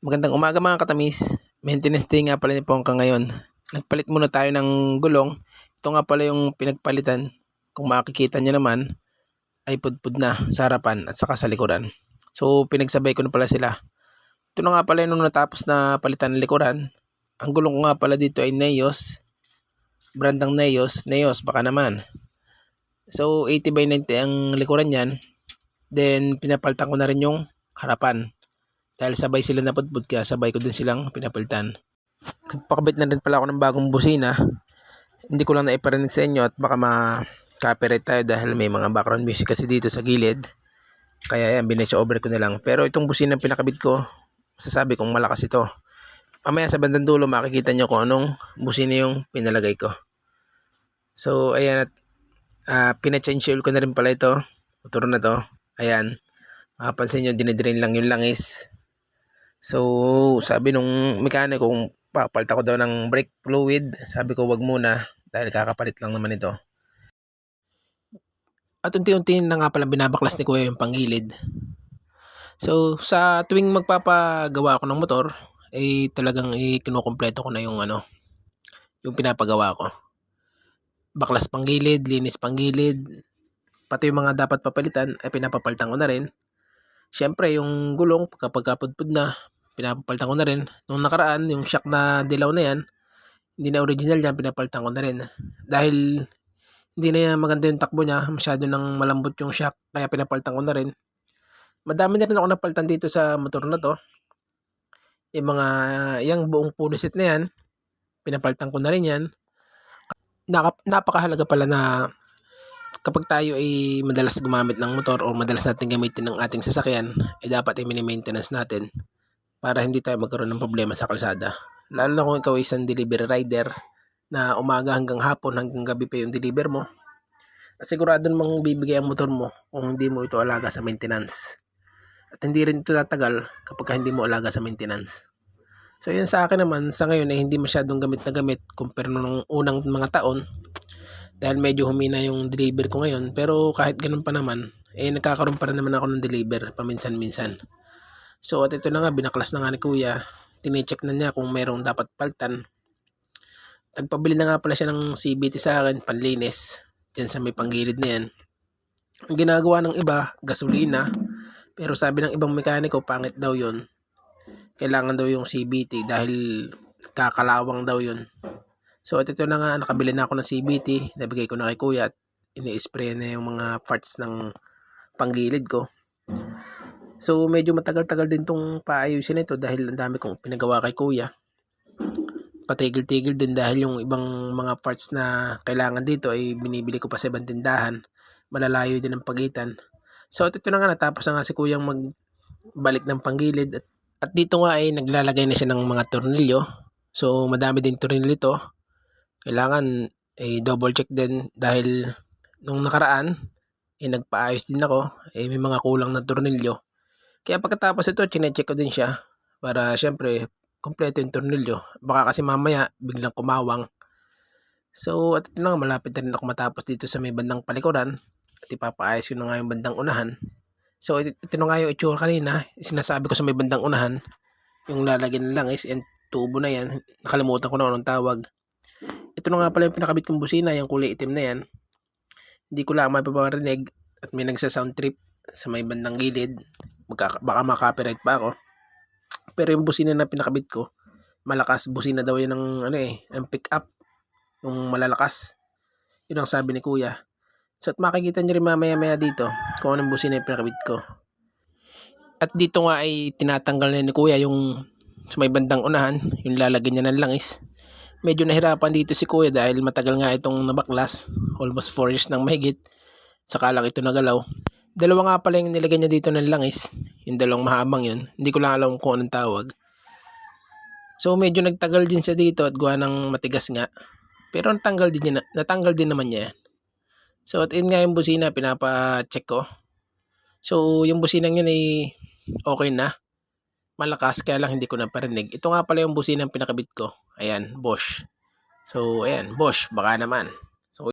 Magandang umaga mga katamis. Maintenance day nga pala ni Pongka ngayon. Nagpalit muna tayo ng gulong. Ito nga pala yung pinagpalitan. Kung makikita nyo naman, ay pudpud na sa harapan at saka sa likuran. So pinagsabay ko na pala sila. Ito na nga pala yung natapos na palitan ng likuran. Ang gulong ko nga pala dito ay Neos. Brandang Neos. Neos baka naman. So 80/90 ang likuran yan. Then pinapalitan ko na rin yung harapan. Dahil sabay sila napudpud kaya sabay ko din silang pinapalitan. Nagpakabit na rin pala ako ng bagong busina. Hindi ko lang naiparinig sa inyo at baka ma-copyright tayo dahil may mga background music kasi dito sa gilid. Kaya yan, binesa-over ko na lang. Pero itong busina pinakabit ko, masasabi kong malakas ito. Mamaya sa bandang dulo makikita nyo kung anong busina yung pinalagay ko. So ayan at pina-change oil ko na rin pala ito. Motor na to. Ayan. Makapansin nyo, dinidrain lang yung langis. So, sabi nung mekaniko kung papalitan ko daw ng brake fluid, sabi ko wag muna dahil kakapalit lang naman ito. At unti-unti na nga pala binabaklas ni Kuya yung panggilid. So, sa tuwing magpapagawa ako ng motor, ay talagang kinukumpleto ko na yung yung pinapagawa ko. Baklas panggilid, linis panggilid, pati yung mga dapat papalitan ay pinapapalitan ko na rin. Siyempre, yung gulong kapag kapudpud na, pinapalitan ko na rin. Nung nakaraan, yung shock na dilaw na yan, hindi na original yan, pinapalitan ko na rin. Dahil hindi na maganda yung takbo niya, masyado nang malambot yung shock, kaya pinapalitan ko na rin. Madami na rin ako napalitan dito sa motor na to. Yung buong pulisit na yan, pinapalitan ko na rin yan. Napakahalaga pala na kapag tayo ay madalas gumamit ng motor o madalas natin gamitin ng ating sasakyan, ay dapat i-maintenance natin para hindi tayo magkaroon ng problema sa kalsada. Lalo na kung ikaw ay isang delivery rider na umaga hanggang hapon hanggang gabi pa yung deliver mo. At sigurado namang bibigay ang motor mo kung hindi mo ito alaga sa maintenance. At hindi rin ito tatagal kapag hindi mo alaga sa maintenance. So yun sa akin naman, sa ngayon ay hindi masyadong gamit na gamit compare nung unang mga taon. Dahil medyo humina yung deliver ko ngayon. Pero kahit ganun pa naman, nagkakaroon pa rin naman ako ng deliver paminsan-minsan. So at ito na nga, binaklas na nga ni Kuya. Tine-check na niya kung mayroong dapat palitan. Nagpabili na nga pala siya ng CVT sa akin, panlinis. Diyan sa may panggilid na yan. Ang ginagawa ng iba, gasolina. Pero sabi ng ibang mekaniko, pangit daw yun. Kailangan daw yung CVT dahil kakalawang daw yun. So at ito na nga, nakabili na ako ng CVT, nabigay ko na kay Kuya at ini-spray na yung mga parts ng panggilid ko. So medyo matagal-tagal din tong paayusin ito dahil ang dami kong pinagawa kay Kuya. Patigil-tigil din dahil yung ibang mga parts na kailangan dito ay binibili ko pa sa ibang tindahan. Malalayo din ang pagitan. So at ito na nga, natapos na nga si Kuyang magbalik ng panggilid at dito nga ay naglalagay na siya ng mga tornilyo. So madami din tornilyo ito. Kailangan double check din dahil nung nakaraan nagpaayos din ako, may mga kulang na tornilyo. Kaya pagkatapos ito, chinecheck ko din siya para syempre kompleto yung tornilyo. Baka kasi mamaya biglang kumawang. So at ito na nga, malapit na rin ako matapos dito sa may bandang palikuran at ipapaayos ko na nga yung bandang unahan. So ito na nga yung itsura kanina, sinasabi ko sa may bandang unahan, yung lalagyan ng langis and tubo na yan. Nakalimutan ko na anong tawag. Ito na nga pala yung pinakabit kong busina, yung kulay itim na yan. Hindi ko lang mapaparinig at may nagsa-sound trip sa may bandang gilid. Baka ma-copyright pa ako. Pero yung busina na pinakabit ko, malakas. Busina daw yan ng pick up. Yung malalakas. Yun ang sabi ni Kuya. So at makikita nyo rin mamaya-maya dito kung anong busina yung pinakabit ko. At dito nga ay tinatanggal na ni Kuya yung sa may bandang unahan, yung lalagyan niya ng langis. Medyo nahirapan dito si Kuya dahil matagal nga itong nabaklas. Almost 4 years nang mahigit. Saka lang ito nagalaw. Dalawa nga pala yung nilagay niya dito ng langis. Yung dalawang mahabang yun. Hindi ko lang alam kung anong tawag. So medyo nagtagal din siya dito at gawa ng matigas nga. Pero natanggal din naman niya. So at yun nga yung busina, pinapa-check ko. So yung businang yun ay okay na. Malakas, kaya lang hindi ko naparinig. Ito nga pala yung busina pinakabit ko. Ayan, Bosch. So ayan, Bosch, baka naman.